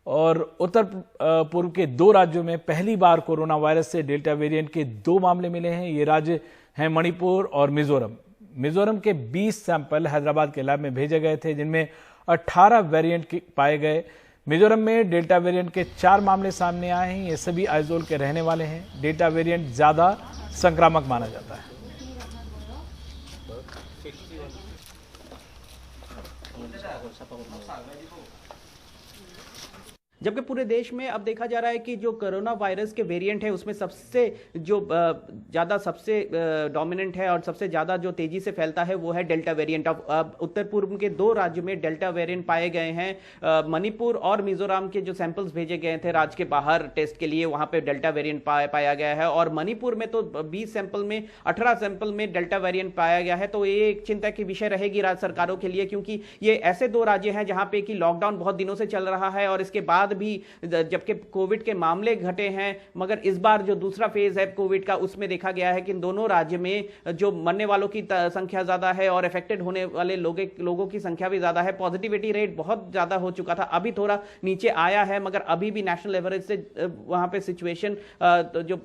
और उत्तर पूर्व के 2 राज्यों में पहली बार कोरोना वायरस से डेल्टा वेरिएंट के 2 मामले मिले हैं। ये राज्य हैं मणिपुर और मिजोरम। मिजोरम के 20 सैंपल हैदराबाद के लैब में भेजे गए थे, जिनमें 18 वेरिएंट पाए गए। मिजोरम में डेल्टा वेरिएंट के 4 मामले सामने आए हैं। ये सभी आइजोल के रहने वाले हैं। डेल्टा वेरिएंट ज्यादा संक्रामक माना जाता है। जबकि पूरे देश में अब देखा जा रहा है कि जो कोरोना वायरस के वेरिएंट है उसमें सबसे जो ज़्यादा सबसे डोमिनेंट है और सबसे ज़्यादा जो तेजी से फैलता है वो है डेल्टा वेरिएंट। अब उत्तर पूर्व के 2 राज्यों में डेल्टा वेरिएंट पाए गए हैं। मणिपुर और मिजोरम के जो सैंपल्स भेजे गए थे राज्य के बाहर टेस्ट के लिए, वहाँ पे डेल्टा वेरिएंट पाया गया है। और मणिपुर में तो 20 सैंपल में 18 सैंपल में डेल्टा वेरिएंट पाया गया है। तो ये एक चिंता की विषय रहेगी राज्य सरकारों के लिए, क्योंकि ये ऐसे 2 राज्य हैं जहाँ पे कि लॉकडाउन बहुत दिनों से चल रहा है और इसके बाद भी जबकि कोविड के मामले घटे हैं, मगर इस बार जो दूसरा फेज है कोविड का उसमें देखा गया है कि इन दोनों राज्य में जो मरने वालों की संख्या ज्यादा है और अफेक्टेड होने वाले लोगों की संख्या भी ज्यादा है। पॉजिटिविटी रेट बहुत ज्यादा हो चुका था, अभी थोड़ा नीचे आया है, मगर अभी भी नेशनल एवरेज से वहां पे सिचुएशन जो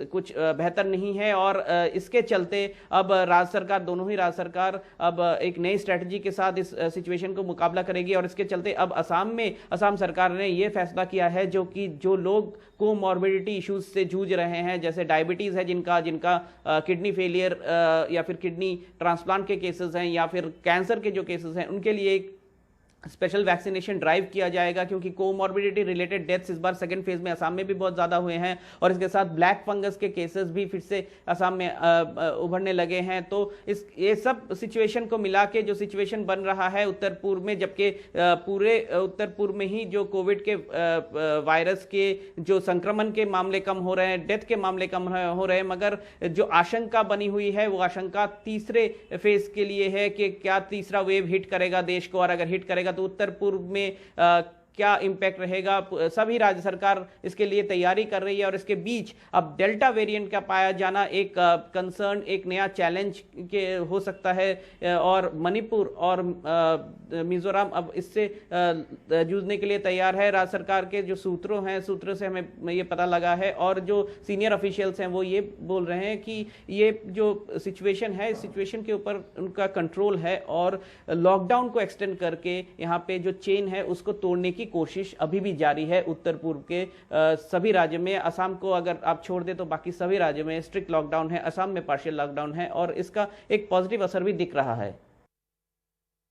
कुछ बेहतर नहीं है। और इसके चलते अब राज्य सरकार, दोनों ही राज्य सरकार अब एक नई स्ट्रेटजी के साथ इस सिचुएशन को मुकाबला करेगी। और इसके चलते अब असम सरकार ने यह फैसला किया है जो लोग कोमॉर्बिडिटी इश्यूज से जूझ रहे हैं, जैसे डायबिटीज है, जिनका किडनी फेलियर या फिर किडनी ट्रांसप्लांट के केसेस हैं या फिर कैंसर के जो केसेस हैं, उनके लिए एक स्पेशल वैक्सीनेशन ड्राइव किया जाएगा, क्योंकि कोमॉर्बिडिटी रिलेटेड डेथ्स इस बार सेकंड फेज में असम में भी बहुत ज्यादा हुए हैं। और इसके साथ ब्लैक फंगस के केसेस भी फिर से असम में उभरने लगे हैं। तो ये सब सिचुएशन को मिला के जो सिचुएशन बन रहा है उत्तर पूर्व में, जबकि पूरे उत्तर पूर्व में ही जो कोविड के वायरस के जो संक्रमण के मामले कम हो रहे हैं, डेथ के मामले कम हो रहे हैं, मगर जो आशंका बनी हुई है वो आशंका तीसरे फेज के लिए है कि क्या तीसरा वेव हिट करेगा देश को, और अगर हिट करेगा तो उत्तर पूर्व में क्या इंपैक्ट रहेगा। सभी राज्य सरकार इसके लिए तैयारी कर रही है। और इसके बीच अब डेल्टा वेरिएंट का पाया जाना एक कंसर्न, एक नया चैलेंज के हो सकता है। और मणिपुर और मिजोरम अब इससे जूझने के लिए तैयार है। राज्य सरकार के जो सूत्रों से हमें ये पता लगा है, और जो सीनियर ऑफिशियल्स हैं वो ये बोल रहे हैं कि ये जो सिचुएशन है, इस सिचुएशन के ऊपर उनका कंट्रोल है और लॉकडाउन को एक्सटेंड करके यहाँ पे जो चेन है उसको तोड़ने की कोशिश अभी भी जारी है उत्तर पूर्व के सभी राज्यों में। असम को अगर आप छोड़ दे तो बाकी सभी राज्यों में स्ट्रिक्ट लॉकडाउन है, असम में पार्शियल लॉकडाउन है और इसका एक पॉजिटिव असर भी दिख रहा है।